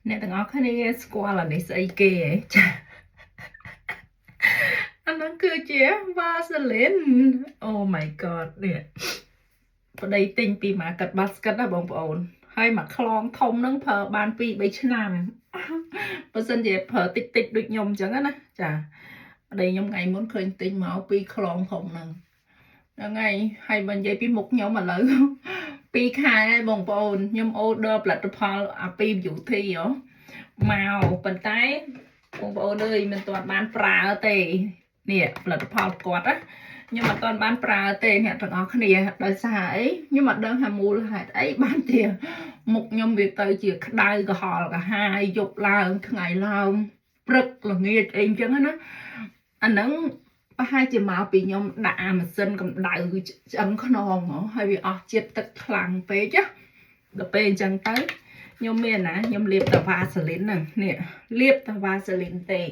អ្នកទាំងអស់គ្នាស្គាល់អានេះស្អីគេហ៎ចាអាហ្នឹងគឺជា Vaseline Oh my god នេះប្តីទិញពី Market Basket ណាបងប្អូនហើយមកខ្លងធំហ្នឹងប្រើបាន2-3ឆ្នាំបើសិនជាប្រើតិចតិចដូចខ្ញុំអញ្ចឹងណាចាប្តីខ្ញុំថ្ងៃមុនឃើញទិញមក2ខ្លងធំហ្នឹងហ្នឹងហើយបើនិយាយពីមុខខ្ញុំឥឡូវ2ខែហើយបងប្អូនខ្ញុំ order ផលិតផលអាពី beauty ហ៎មកប៉ុន្តែបងប្អូនអើយមិនទាន់បានប្រើទេនេះផលិតផលគាត់ណាខ្ញុំមិនទាន់បានប្រើទេអ្នកទាំងអស់គ្នាដោយសារអីខ្ញុំអត់ដឹងថាមូលហេតុអីបានជាមុខខ្ញុំវាទៅជាក្តៅក្រហល់កាហាយយប់ឡើងថ្ងៃឡើងព្រឹកល្ងាចអីអញ្ចឹងណាអាហ្នឹងប្រហែលជាមកពីខ្ញុំដាក់អាម៉ាស៊ីនកម្ដៅឆ្អឹងខ្នងហើយវាអស់ជាតិទឹកខ្លាំងពេកណាដល់ពេលអញ្ចឹងទៅខ្ញុំមានណាខ្ញុំលាបតែ Vaseline ហ្នឹងនេះលាបតែ Vaseline ទេ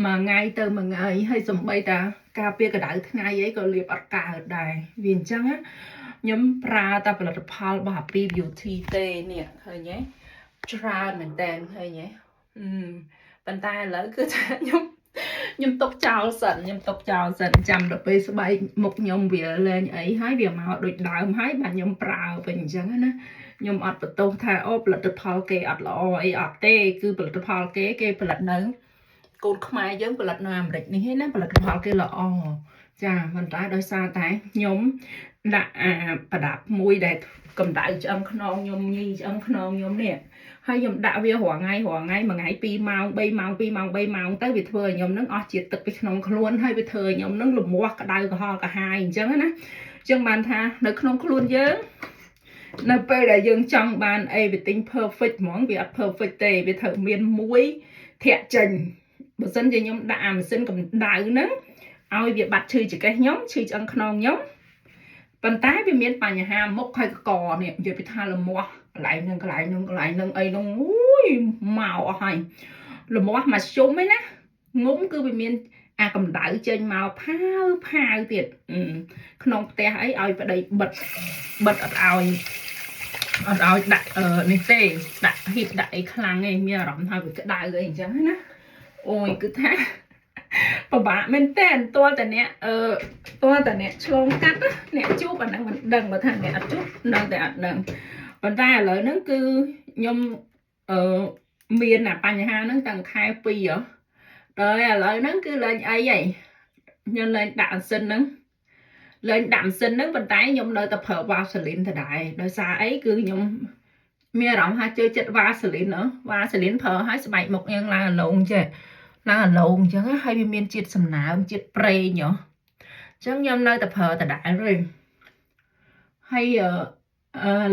មួយថ្ងៃទៅមួយថ្ងៃហើយសំបីតាការពារកម្ដៅថ្ងៃអីក៏លាបអត់កើតដែរវាអញ្ចឹងណាខ្ញុំប្រើតែផលិតផលរបស់ Happy Beauty ទេនេះឃើញទេច្រើនមែនតើឃើញទេប៉ុន្តែឥឡូវគឺថាខ្ញុំទុកចោលសិនចាំដល់ពេលស្បែកមុខខ្ញុំវាលែងអីហើយវាមកដូចដើមហើយបាទខ្ញុំប្រើវិញអញ្ចឹងណាខ្ញុំអត់បន្ទោសថាអូផលិតផលគេអត់ល្អអីអត់ទេគឺផលិតផលគេផលិតនៅកូនខ្មែរយើងផលិតនៅអាមេរិកនេះណាផលិតផលគេល្អចាប៉ុន្តែដោយសារតែខ្ញុំដាក់អាប្រដាប់មួយដែលកម្ដៅឆ្អឹងខ្នងខ្ញុំញីឆ្អឹងខ្នងខ្ញុំនេះហើយខ្ញុំដាក់វារាល់ថ្ងៃមួយថ្ងៃ2ម៉ោង3ម៉ោង2ម៉ោង3ម៉ោងទៅវាធ្វើឲ្យខ្ញុំនឹងអស់ជាតិទឹកពីក្នុងខ្លួនហើយវាធ្វើឲ្យខ្ញុំនឹងលំងាស់ក្តៅក្រហល់កាហាយអញ្ចឹងណាអញ្ចឹងបានថានៅក្នុងខ្លួនយើងនៅពេលដែលយើងចង់បាន everything perfect ហ្មងវាអត់ perfect ទេវាត្រូវមានមួយធាក់ចេញបើសិនជាខ្ញុំដាក់អាម៉ាស៊ីនកម្ដៅហ្នឹងឲ្យវាបាត់ឈឺចង្កេះខ្ញុំឈឺឆ្អឹងខ្នងខ្ញុំប៉ុន្តែវាមានបញ្ហាមុខហើយកនេះនិយាយពីថាលមាស់កន្លែងហ្នឹងអីហ្នឹងអូយមកអស់ហើយលមាស់មកជុំឯណាងុំគឺវាមានអាកម្ដៅចេញមកផាវទៀតក្នុងផ្ទះអីឲ្យប្តីបិទអត់ឲ្យដាក់នេះទេដាក់ហ៊ីតដាក់អីខ្លាំងឯងមានអារម្មណ៍ថាវាក្តៅអីអញ្ចឹងណាអូយគឺថាពិបាកមែនតើតើតអ្នកឆ្លងកាត់អ្នកជួបអាហ្នឹងមិនដឹងបើថាអ្នកអត់ជួបនៅតែអត់ដឹងប៉ុន្តែឥឡូវហ្នឹងគឺខ្ញុំមានបញ្ហាហ្នឹងតាំងខែ2ដល់ឥឡូវហ្នឹងគឺលេងអីហីខ្ញុំលេងដាក់ម៉ាស៊ីនហ្នឹងប៉ុន្តែខ្ញុំនៅតែប្រើ Vaseline ដដែលដោយសារអីគឺខ្ញុំមានអារម្មណ៍ថាជឿចិត្ត Vaseline ប្រើឲ្យស្បែកមុខយើងឡើងអាឡូងចេះឡើងអាឡូងអញ្ចឹងហើយវាមានជាតិសំណើមជាតិប្រេងអញ្ចឹងខ្ញុំនៅតែប្រើដដែលទេហើយ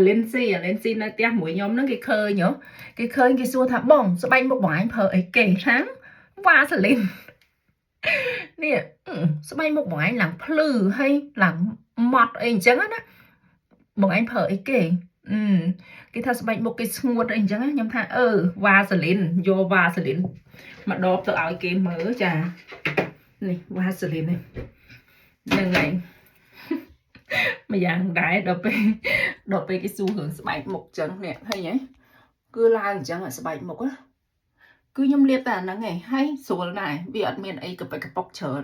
Lindsay នៅផ្ទះមួយខ្ញុំហ្នឹងគេឃើញគេសួរថាបងស្បែកមុខបងឯងប្រើអីគេថា Vaseline នេះស្បែកមុខបងឯងឡើងភ្លឺហើយឡើងម៉ត់អីអញ្ចឹងណាបងឯងប្រើអីគេគេថាស្បែកមុខគេស្ងួតអីអញ្ចឹងខ្ញុំថាVaseline យក Vaseline មកដបទៅឲ្យគេមើលចានេះ Vaseline ហ្នឹងហើយម្យ៉ាងដែរដល់ពេលគេសួររឿងស្បែកមុខអញ្ចឹងនេះឃើញហ៎គឺឡើងអញ្ចឹងស្បែកមុខគឺខ្ញុំលាបតែអាហ្នឹងឯងហើយស្រួលដែរវាអត់មានអីកប៉ិកកប៉ុកច្រើន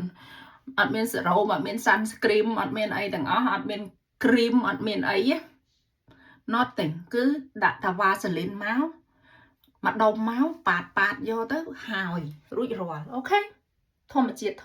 អត់មានសេរ៉ូមអត់មាន sunscreen អត់មានអីទាំងអស់អត់មាន cream អត់មានអី nothing គឺដាក់តា Vaseline មកដុំមកប៉ាតយកទៅហើយរួចរាល់អូខេធម្មជាតិ